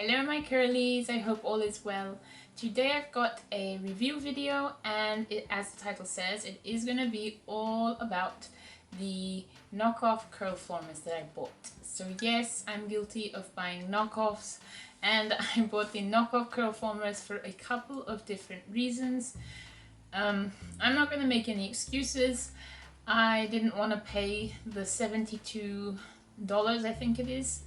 Hello my curlies, I hope all is well. Today I've got a review video and as the title says, it is going to be all about the knockoff curl formers that I bought. So yes, I'm guilty of buying knockoffs and I bought the knockoff curl formers for a couple of different reasons. I'm not going to make any excuses. I didn't want to pay the $72, I think it is.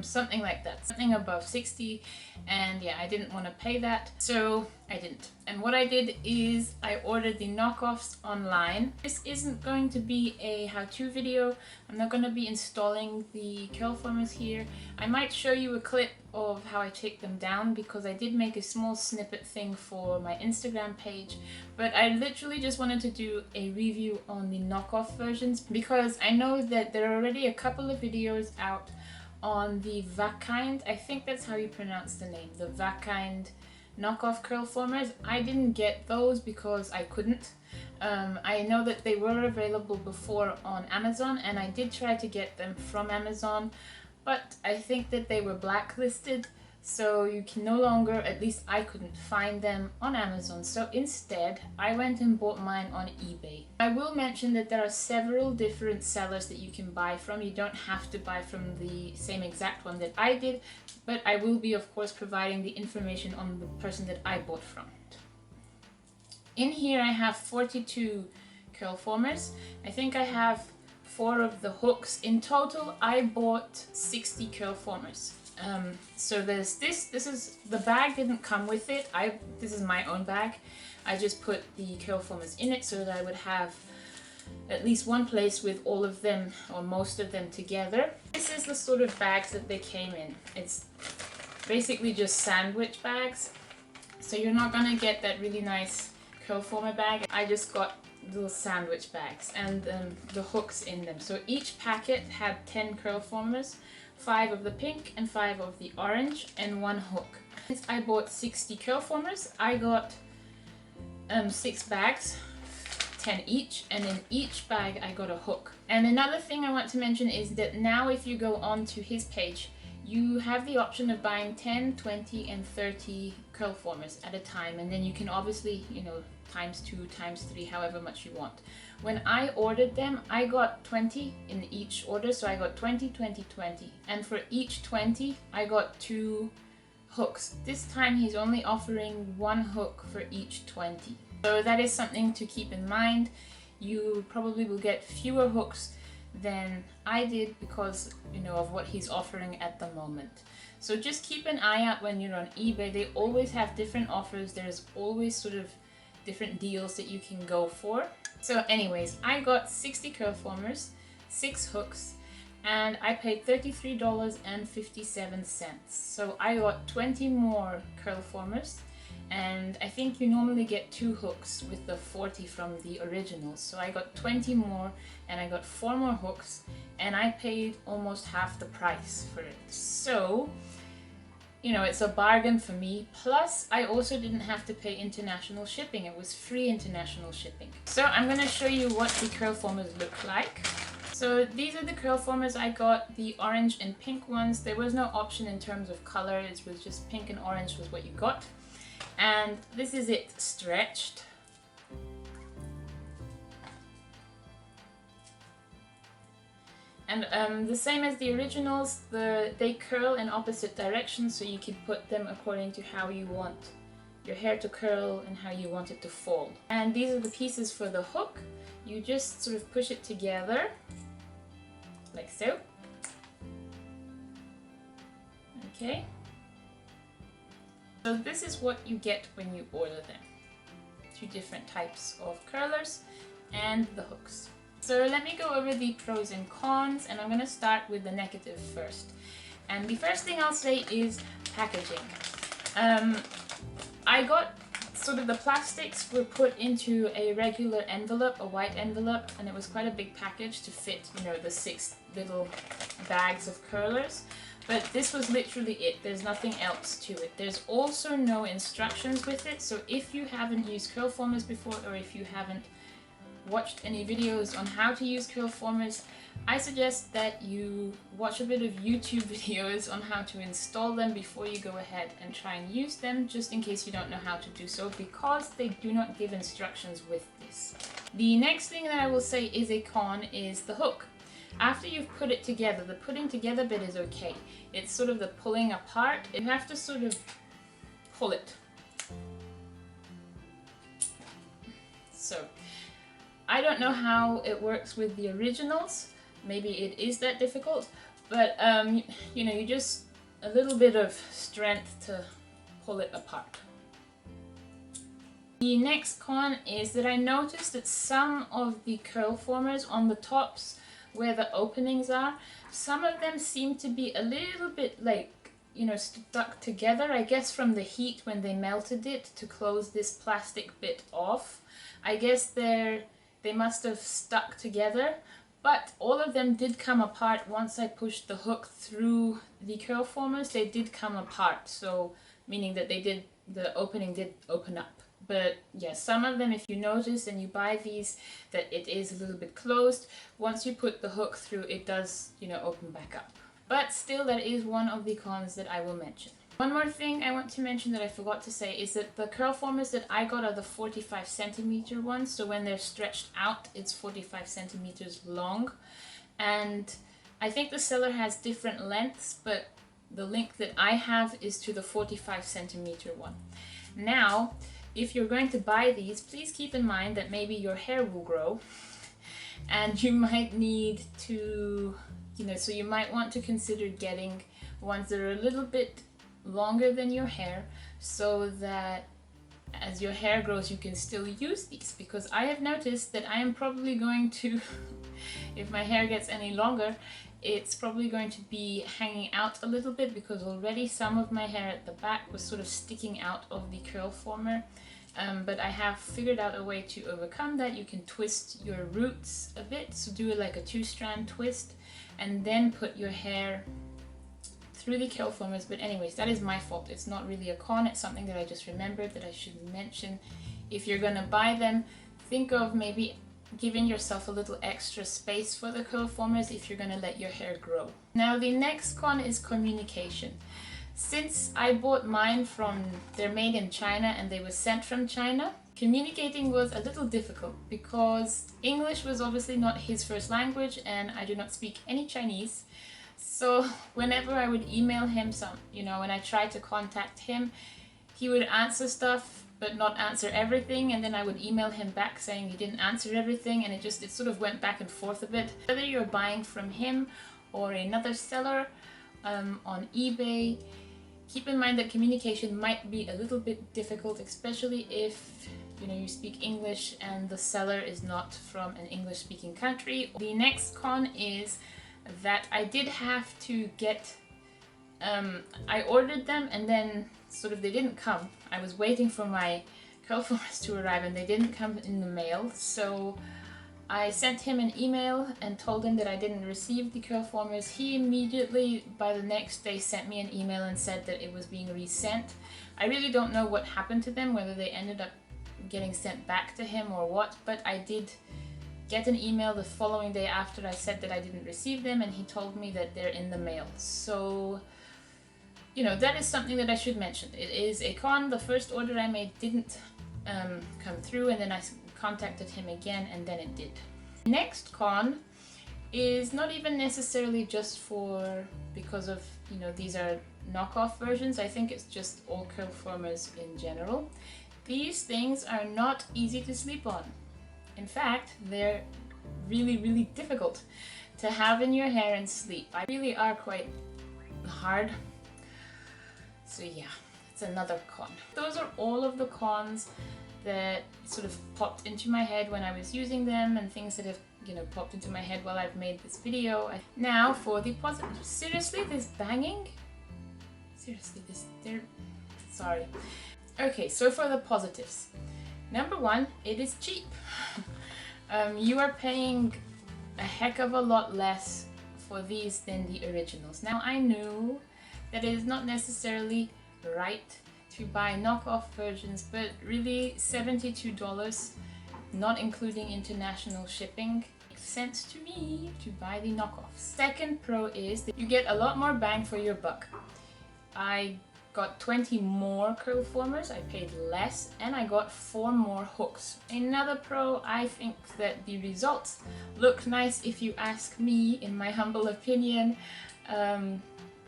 Something like that, something above 60, and yeah, I didn't want to pay that, so I didn't. And what I did is I ordered the knockoffs online. This isn't going to be a how-to video. I'm not going to be installing the curl formers here. I might show you a clip of how I take them down because I did make a small snippet thing for my Instagram page, but I literally just wanted to do a review on the knockoff versions because I know that there are already a couple of videos out on the Vakind, I think that's how you pronounce the name, the Vakind knockoff curl formers. I didn't get those because I couldn't. I know that they were available before on Amazon and I did try to get them from Amazon, but I think that they were blacklisted, so you can no longer, at least I couldn't find them on Amazon. So instead, I went and bought mine on eBay. I will mention that there are several different sellers that you can buy from. You don't have to buy from the same exact one that I did, but I will be, of course, providing the information on the person that I bought from. In here, I have 42 curl formers. I think I have 4 of the hooks. In total, I bought 60 curl formers. So there's this is, the bag didn't come with it. This is my own bag. I just put the curl formers in it so that I would have at least one place with all of them or most of them together. This is the sort of bags that they came in. It's basically just sandwich bags. So you're not gonna get that really nice curl former bag. I just got little sandwich bags and the hooks in them. So each packet had 10 curl formers. 5 of the pink and 5 of the orange and 1 hook. Since I bought 60 curl formers, I got 6 bags, 10 each, and in each bag I got a hook. And another thing I want to mention is that now if you go on to his page, you have the option of buying 10, 20 and 30 curl formers at a time, and then you can obviously, you know, times 2, times 3, however much you want. When I ordered them, I got 20 in each order, so I got 20, 20, 20. And for each 20, I got 2 hooks. This time he's only offering 1 hook for each 20. So that is something to keep in mind. You probably will get fewer hooks than I did because, you know, of what he's offering at the moment. So just keep an eye out when you're on eBay. They always have different offers. There's always sort of different deals that you can go for. So anyways, I got 60 curl formers, 6 hooks, and I paid $33.57. So I got 20 more curl formers, and I think you normally get 2 hooks with the 40 from the originals. So I got 20 more and I got 4 more hooks and I paid almost half the price for it. So, you know, it's a bargain for me. Plus, I also didn't have to pay international shipping. It was free international shipping. So I'm going to show you what the curl formers look like. So these are the curl formers I got, the orange and pink ones. There was no option in terms of color. It was just pink and orange was what you got. And this is it stretched. And the same as the originals, they curl in opposite directions, so you can put them according to how you want your hair to curl and how you want it to fall. And these are the pieces for the hook. You just sort of push it together, like so. Okay. So this is what you get when you order them. 2 different types of curlers and the hooks. So let me go over the pros and cons, and I'm going to start with the negative first. And the first thing I'll say is packaging. I got sort of the plastics were put into a regular envelope, a white envelope, and it was quite a big package to fit, you know, the 6 little bags of curlers. But this was literally it. There's nothing else to it. There's also no instructions with it, so if you haven't used curl formers before or if you haven't watched any videos on how to use curl formers, I suggest that you watch a bit of YouTube videos on how to install them before you go ahead and try and use them, just in case you don't know how to do so, because they do not give instructions with this. The next thing that I will say is a con is the hook. After you've put it together, the putting together bit is okay. It's sort of the pulling apart. You have to sort of pull it. So, I don't know how it works with the originals. Maybe it is that difficult, but you know, you just a little bit of strength to pull it apart. The next con is that I noticed that some of the curl formers on the tops where the openings are, some of them seem to be a little bit like, you know, stuck together. I guess from the heat when they melted it to close this plastic bit off. I guess they must have stuck together, but all of them did come apart once I pushed the hook through the curl formers. They did come apart, so meaning that the opening did open up. But yeah, some of them, if you notice and you buy these, that it is a little bit closed. Once you put the hook through, it does, you know, open back up. But still, that is one of the cons that I will mention. One more thing I want to mention that I forgot to say is that the curl formers that I got are the 45 centimeter ones. So when they're stretched out, it's 45 centimeters long. And I think the seller has different lengths, but the length that I have is to the 45 centimeter one. Now, if you're going to buy these, please keep in mind that maybe your hair will grow and you might need to, you know, so you might want to consider getting ones that are a little bit longer than your hair, so that as your hair grows you can still use these, because I have noticed that I am probably going to, if my hair gets any longer, it's probably going to be hanging out a little bit, because already some of my hair at the back was sort of sticking out of the curl former. But I have figured out a way to overcome that. You can twist your roots a bit, so do it like a 2-strand twist, and then put your hair through the curl formers. But anyways, that is my fault. It's not really a con, it's something that I just remembered that I should mention. If you're gonna buy them, think of maybe giving yourself a little extra space for the curl formers if you're gonna let your hair grow. Now the next con is communication. Since I bought mine from, they're made in China and they were sent from China, communicating was a little difficult because English was obviously not his first language and I do not speak any Chinese. So whenever I would email him when I tried to contact him, he would answer stuff but not answer everything, and then I would email him back saying he didn't answer everything, and it sort of went back and forth a bit. Whether you're buying from him or another seller on eBay, keep in mind that communication might be a little bit difficult, especially if you speak English and the seller is not from an English-speaking country. The next con is that I did have to get, I ordered them and then they didn't come. I was waiting for my curl formers to arrive and they didn't come in the mail, so I sent him an email and told him that I didn't receive the curl formers. He immediately, by the next day, sent me an email and said that it was being resent. I really don't know what happened to them, whether they ended up getting sent back to him or what, but I did get an email the following day after I said that I didn't receive them, and he told me that they're in the mail. So, that is something that I should mention. It is a con. The first order I made didn't come through, and then I contacted him again and then it did. Next con is not even necessarily just because of these are knockoff versions. I think it's just all curl formers in general. These things are not easy to sleep on. In fact, they're really, really difficult to have in your hair and sleep. They really are quite hard. So yeah, it's another con. Those are all of the cons that sort of popped into my head when I was using them, and things that have popped into my head while I've made this video. Now for the positives. Seriously, this banging? Seriously, sorry. Okay, so for the positives. Number one, it is cheap. You are paying a heck of a lot less for these than the originals. Now I know that it is not necessarily right to buy knockoff versions, but really $72 not including international shipping. Makes sense to me to buy the knockoffs. Second pro is that you get a lot more bang for your buck. I got 20 more curl formers, I paid less, and I got 4 more hooks. Another pro, I think that the results look nice if you ask me, in my humble opinion.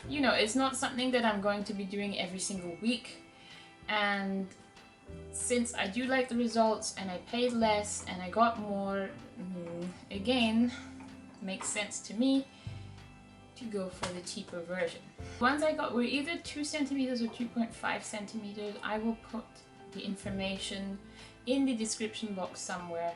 You know, it's not something that I'm going to be doing every single week, and since I do like the results and I paid less and I got more, again, makes sense to me to go for the cheaper version. The ones I got were either 2 centimeters or 2.5 centimeters. I will put the information in the description box somewhere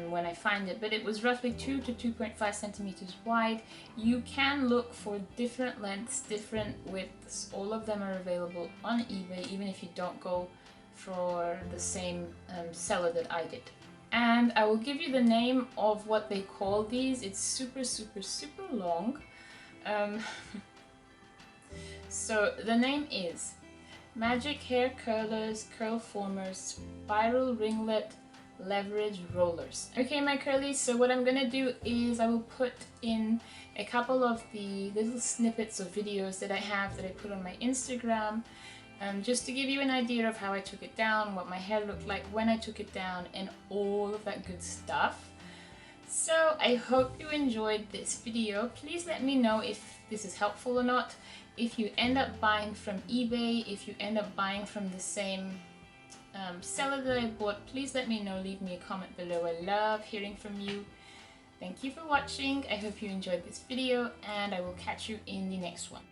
when I find it, but it was roughly 2 to 2.5 centimeters wide. You can look for different lengths, different widths. All of them are available on eBay, even if you don't go for the same seller that I did. And I will give you the name of what they call these. It's super long. So the name is Magic Hair Curlers, Curl Formers, Spiral Ringlet, Leverage Rollers. Okay, my curlies, so what I'm gonna do is I will put in a couple of the little snippets of videos that I have that I put on my Instagram, just to give you an idea of how I took it down, what my hair looked like when I took it down, and all of that good stuff. So I hope you enjoyed this video. Please let me know if this is helpful or not. If you end up buying from eBay, if you end up buying from the same seller that I bought, please let me know. Leave me a comment below. I love hearing from you. Thank you for watching. I hope you enjoyed this video, and I will catch you in the next one.